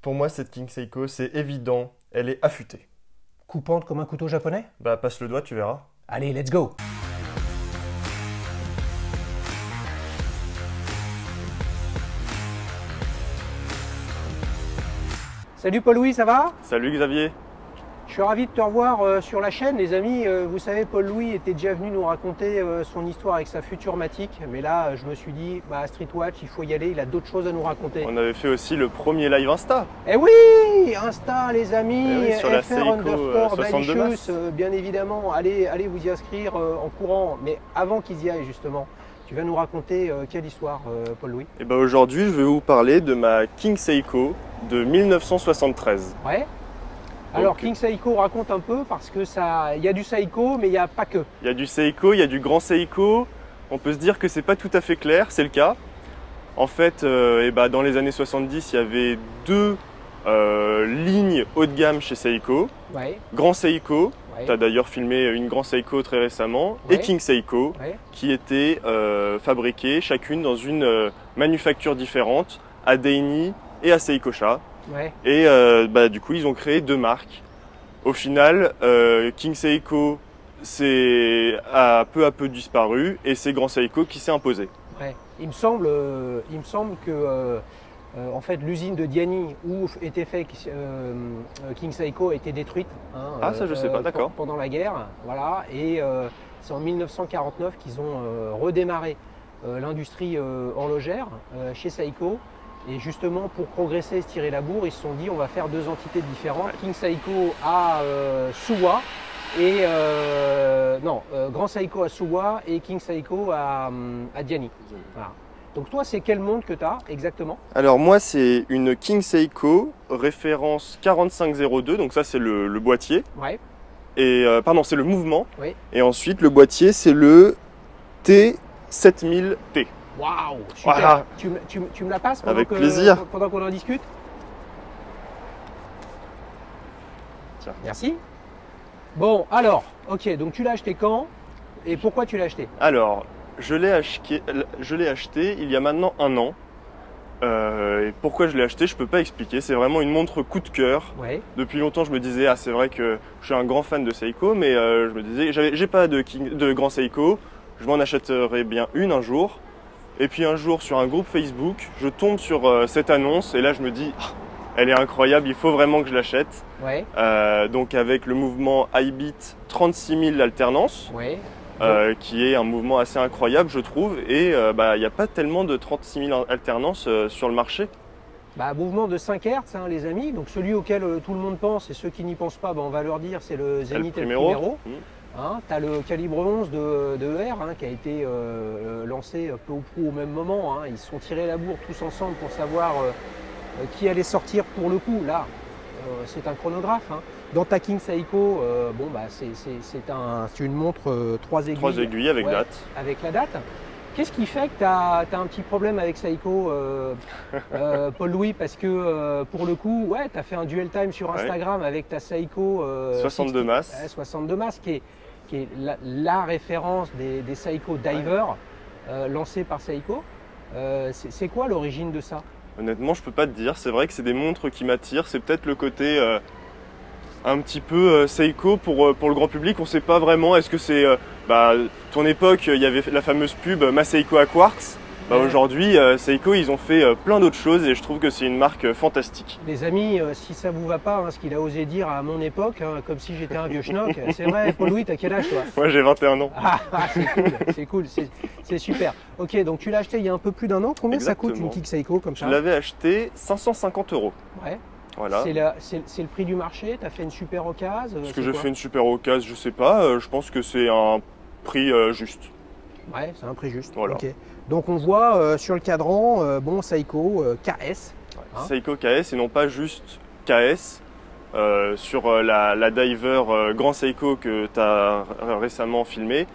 Pour moi, cette King Seiko, c'est évident, elle est affûtée. Coupante comme un couteau japonais? Bah, passe le doigt, tu verras. Allez, let's go! Salut Paul-Louis, ça va? Salut Xavier. Je suis ravi de te revoir sur la chaîne, les amis. Vous savez, Paul-Louis était déjà venu nous raconter son histoire avec sa Futurmatic. Mais là, je me suis dit, bah, Streetwatch, il faut y aller, il a d'autres choses à nous raconter. On avait fait aussi le premier live Insta. Eh oui! Insta, les amis, oui, sur la FR Seiko 62 Balicious, bien évidemment. Allez vous y inscrire en courant. Mais avant qu'ils y aillent, justement, tu vas nous raconter quelle histoire, Paul-Louis? Et bah aujourd'hui, je vais vous parler de ma King Seiko de 1973. Ouais. Alors, King Seiko, raconte un peu, parce que ça, il y a du Seiko, mais il n'y a pas que. Il y a du Seiko, il y a du grand Seiko. On peut se dire que c'est pas tout à fait clair, c'est le cas. En fait, dans les années 70, il y avait deux lignes haut de gamme chez Seiko. Ouais. Grand Seiko, Ouais. tu as d'ailleurs filmé une Grand Seiko très récemment, Ouais. et King Seiko, Ouais. qui étaient fabriquées chacune dans une manufacture différente, à Daini et à Seikosha. Ouais. Et du coup, ils ont créé deux marques. Au final, King Seiko a peu à peu disparu et c'est Grand Seiko qui s'est imposé. Ouais. Il me semble que en fait, l'usine de Diani où était fait King Seiko a été détruite. Hein, Ah, ça je sais pas, d'accord. Pendant la guerre, voilà. Et c'est en 1949 qu'ils ont redémarré l'industrie horlogère chez Seiko. Et justement, pour progresser et se tirer la bourre, ils se sont dit on va faire deux entités différentes. Ouais. King Seiko à Suwa et Grand Seiko à Suwa et King Seiko à Diani. Voilà. Donc toi, c'est quelle montre que tu as exactement? Alors moi, c'est une King Seiko référence 4502, donc ça c'est le boîtier. Ouais. Et c'est le mouvement. Oui. Et ensuite, le boîtier, c'est le T7000T. Waouh, super. Voilà. Tu me la passes Avec plaisir. pendant qu'on en discute? Tiens. Merci. Bon, alors, ok, donc tu l'as acheté quand et pourquoi tu l'as acheté? Alors, je l'ai acheté il y a maintenant un an. Et pourquoi je l'ai acheté, je peux pas expliquer. C'est vraiment une montre coup de cœur. Ouais. Depuis longtemps, je me disais, c'est vrai que je suis un grand fan de Seiko, mais je me disais, j'ai pas de grand Seiko, je m'en achèterai bien une un jour. Et puis un jour, sur un groupe Facebook, je tombe sur cette annonce et là, je me dis, elle est incroyable, il faut vraiment que je l'achète. Ouais. Donc avec le mouvement iBeat 36 000 alternance. Ouais. Qui est un mouvement assez incroyable, je trouve, et il n'y a pas tellement de 36 000 alternances sur le marché. Bah, mouvement de 5 Hz, hein, les amis. Donc celui auquel tout le monde pense et ceux qui n'y pensent pas, on va leur dire, c'est le Zenith El Primero. Hein, tu as le calibre 11 de ER qui a été lancé peu ou prou au même moment. Hein. Ils se sont tirés la bourre tous ensemble pour savoir qui allait sortir pour le coup. Là, c'est un chronographe. Hein. Dans ta King Seiko, c'est une montre 3 aiguilles. 3 aiguilles avec date. Avec la date. Qu'est-ce qui fait que tu as un petit problème avec Seiko, Paul-Louis? Parce que pour le coup, ouais, tu as fait un duel time sur Instagram avec ta Seiko 62 Mas. 62 Mas, qui est la référence des Seiko Diver lancés par Seiko. C'est quoi l'origine de ça? Honnêtement, je peux pas te dire. C'est vrai que c'est des montres qui m'attirent. C'est peut-être le côté un petit peu Seiko pour le grand public. On sait pas vraiment. Est-ce que c'est ton époque, il y avait la fameuse pub Ma Seiko à quartz. Aujourd'hui, Seiko, ils ont fait plein d'autres choses et je trouve que c'est une marque fantastique. Les amis, si ça vous va pas, ce qu'il a osé dire à mon époque, comme si j'étais un vieux schnock, c'est vrai, Paul-Louis, t'as quel âge toi? Moi, j'ai 21 ans. C'est cool, c'est super. Ok, donc tu l'as acheté il y a un peu plus d'un an. Combien Exactement. ça coûte une King Seiko comme ça? Je l'avais acheté 550 €. Ouais. Voilà. C'est le prix du marché, tu as fait une super occasion? Est-ce que j'ai fait une super occasion? Je sais pas. Je pense que c'est un prix juste. Ouais, c'est un prix juste. Voilà. Okay. Donc on voit sur le cadran, Seiko KS. Hein, Seiko KS et non pas juste KS. Sur la Diver Grand Seiko que tu as récemment filmé,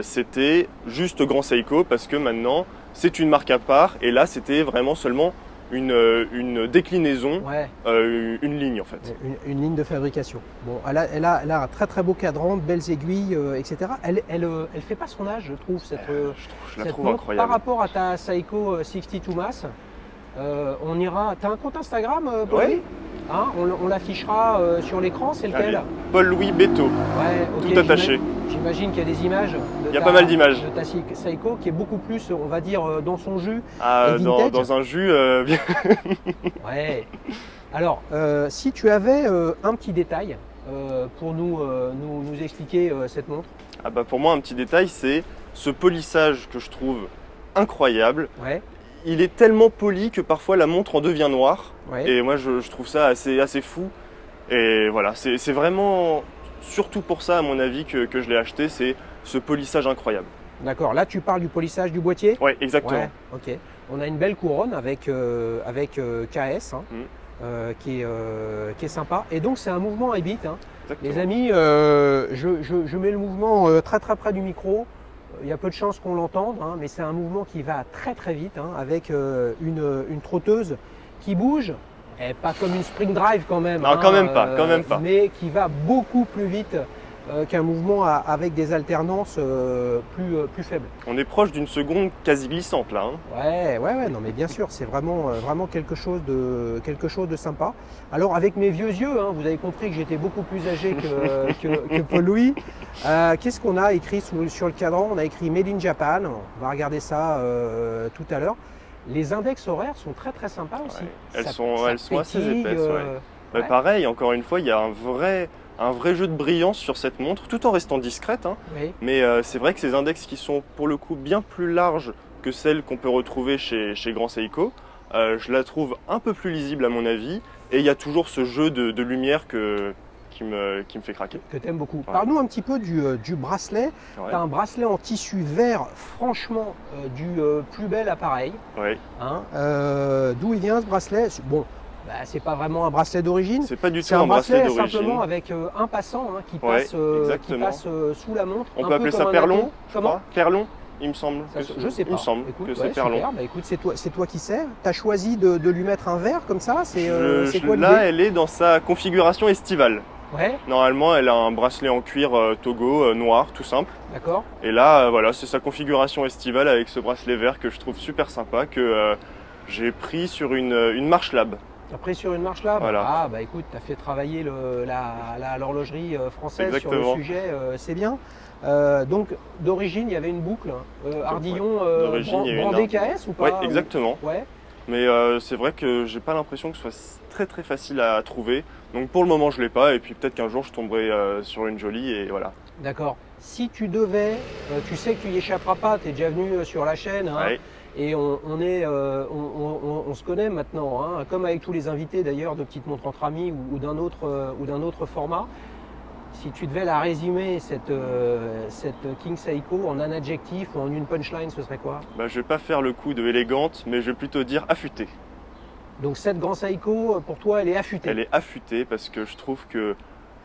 c'était juste Grand Seiko parce que maintenant c'est une marque à part et là c'était vraiment seulement une déclinaison, une ligne en fait. Une ligne de fabrication. Bon, elle a un très très beau cadran, de belles aiguilles, etc. Elle fait pas son âge, je trouve, je la trouve montre. incroyable. Par rapport à ta Seiko 62 Mas, On ira. T'as un compte Instagram, Paul? Oui. Hein, on l'affichera sur l'écran, c'est lequel? Paul-Louis Beto. Ouais, okay, tout attaché. J'imagine qu'il y a des images. Il y a pas mal d'images. De ta Seiko qui est beaucoup plus, on va dire, dans son jus. Dans un jus. Ouais. Alors, si tu avais un petit détail pour nous expliquer cette montre. Ah bah pour moi, un petit détail, c'est ce polissage que je trouve incroyable. Ouais. Il est tellement poli que parfois la montre en devient noire. Ouais. Et moi, je trouve ça assez fou. Et voilà, c'est vraiment surtout pour ça, à mon avis, que je l'ai acheté. C'est ce polissage incroyable. D'accord. Là, tu parles du polissage du boîtier? Oui, exactement. Ouais, ok. On a une belle couronne avec KS. Hein. Qui est sympa. Et donc c'est un mouvement à bit. Hein. Les amis, je mets le mouvement très près du micro. Il y a peu de chances qu'on l'entende, hein, mais c'est un mouvement qui va très vite, hein, avec une trotteuse qui bouge, et pas comme une spring drive quand même. Non, quand même pas. Mais qui va beaucoup plus vite qu'un mouvement avec des alternances plus faibles. On est proche d'une seconde quasi glissante là. Hein. Ouais, non mais bien sûr, c'est vraiment quelque chose de sympa. Alors avec mes vieux yeux, hein, vous avez compris que j'étais beaucoup plus âgé que Paul-Louis. Qu'est-ce qu'on a écrit sur le cadran? On a écrit Made in Japan, on va regarder ça tout à l'heure. Les index horaires sont très sympas aussi. Ouais. Elles sont assez épaisses. Ouais. Pareil, encore une fois, il y a un vrai jeu de brillance sur cette montre, tout en restant discrète. Hein. Oui. Mais c'est vrai que ces index qui sont pour le coup bien plus larges que celles qu'on peut retrouver chez Grand Seiko, je la trouve un peu plus lisible à mon avis. Et il y a toujours ce jeu de lumière qui me fait craquer. Que tu aimes beaucoup. Ouais. Parle-nous un petit peu du bracelet. Ouais. Tu as un bracelet en tissu vert, franchement, du plus bel appareil. Oui. Hein, d'où il vient ce bracelet? Bon. Bah, c'est pas vraiment un bracelet d'origine. C'est pas du tout un bracelet d'origine. Simplement avec un passant, hein, qui passe sous la montre. On peut appeler ça perlon. Comment? Perlon, il me semble. Je sais pas. Il me semble que c'est perlon. Bah, écoute, c'est toi qui sais. Tu as choisi de lui mettre un verre comme ça. C'est quoi l'idée? Là, elle est dans sa configuration estivale. Ouais. Normalement, elle a un bracelet en cuir Togo noir, tout simple. D'accord. Et là, voilà, c'est sa configuration estivale avec ce bracelet vert que je trouve super sympa, que j'ai pris sur une Marche Lab. Après sur une Marche Lab, voilà. Ah bah écoute, tu as fait travailler l'horlogerie française. Exactement. Sur le sujet, c'est bien. Donc d'origine, il y avait une boucle, Ardillon brandé KS ou pas? Oui, exactement. Ouais. Mais c'est vrai que j'ai pas l'impression que ce soit très facile à trouver. Donc pour le moment, je l'ai pas. Et puis peut-être qu'un jour, je tomberai sur une jolie et voilà. D'accord. Si tu devais, tu sais que tu y échapperas pas, tu es déjà venu sur la chaîne. Hein. Ouais. Et on se connaît maintenant, hein, comme avec tous les invités d'ailleurs de Petites Montres entre amis ou d'un autre format. Si tu devais la résumer, cette King Seiko, en un adjectif ou en une punchline, ce serait quoi? Bah, je vais pas faire le coup de élégante, mais je vais plutôt dire affûtée. Donc cette Grand Seiko, pour toi, elle est affûtée? Elle est affûtée parce que je trouve que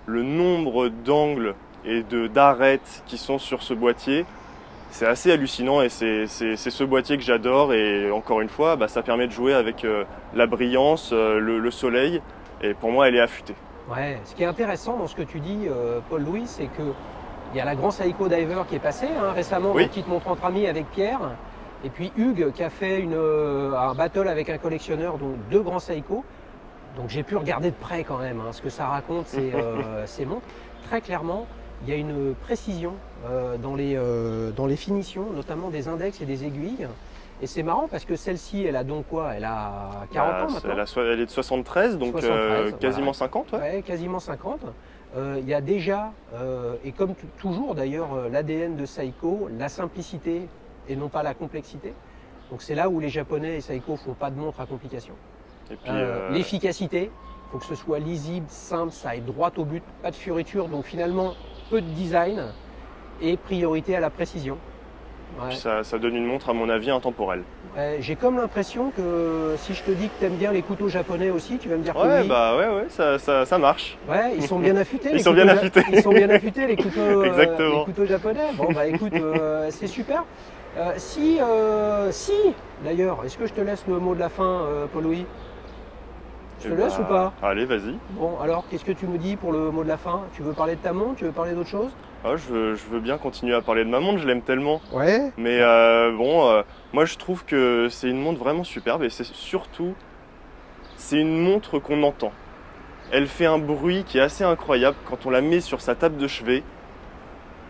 le nombre d'angles et d'arêtes qui sont sur ce boîtier, c'est assez hallucinant et c'est ce boîtier que j'adore et encore une fois, bah, ça permet de jouer avec la brillance, le soleil et pour moi elle est affûtée. Ouais, ce qui est intéressant dans ce que tu dis, Paul-Louis, c'est qu'il y a la Grand Seiko Diver qui est passée récemment, oui. Une petite montre entre amis avec Pierre, et puis Hugues qui a fait un battle avec un collectionneur, donc 2 Grands Seiko. Donc j'ai pu regarder de près quand même ce que ça raconte ces montres. Très clairement, il y a une précision dans les finitions, notamment des index et des aiguilles. Et c'est marrant parce que celle-ci, elle a donc quoi? Elle a 40 ans maintenant. Elle est de 73, donc 73, quasiment voilà. 50. Ouais, quasiment 50. Il y a déjà, et comme toujours d'ailleurs, l'ADN de Seiko, la simplicité et non pas la complexité. Donc c'est là où les Japonais et Seiko ne font pas de montre à complication. L'efficacité, il faut que ce soit lisible, simple, ça aille droit au but, pas de fioritures, donc finalement peu de design et priorité à la précision. Ouais. Ça donne une montre à mon avis intemporelle. J'ai comme l'impression que si je te dis que tu aimes bien les couteaux japonais aussi, tu vas me dire que oui. Bah ouais, ça marche. Ouais, ils sont bien affûtés. Ils sont bien affûtés. Ils sont bien affûtés les couteaux, Exactement. Les couteaux japonais. Bon bah écoute, c'est super. Si d'ailleurs, est-ce que je te laisse le mot de la fin, Paul-Louis? Je te laisse ou pas? Allez, vas-y. Bon, alors, qu'est-ce que tu nous dis pour le mot de la fin? Tu veux parler de ta montre? Tu veux parler d'autre chose? Je veux bien continuer à parler de ma montre, je l'aime tellement. Ouais. Mais moi je trouve que c'est une montre vraiment superbe et c'est surtout, c'est une montre qu'on entend. Elle fait un bruit qui est assez incroyable. Quand on la met sur sa table de chevet,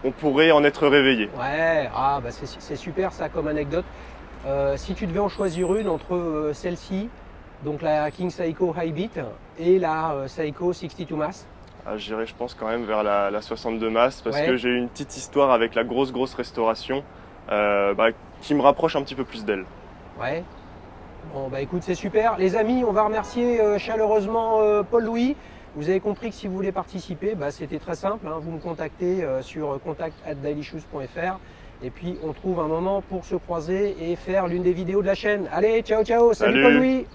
on pourrait en être réveillé. Ouais, ah, bah c'est super ça comme anecdote. Si tu devais en choisir une entre celle-ci, donc la King Seiko High Beat et la Seiko 62 Mass. J'irais je pense quand même vers la 62 Mass parce que j'ai eu une petite histoire avec la grosse restauration qui me rapproche un petit peu plus d'elle. Ouais. Bon bah écoute, c'est super. Les amis, on va remercier chaleureusement Paul-Louis. Vous avez compris que si vous voulez participer, c'était très simple, hein. Vous me contactez sur contact@dailyshoes.fr et puis on trouve un moment pour se croiser et faire l'une des vidéos de la chaîne. Allez, ciao ciao, salut Paul-Louis.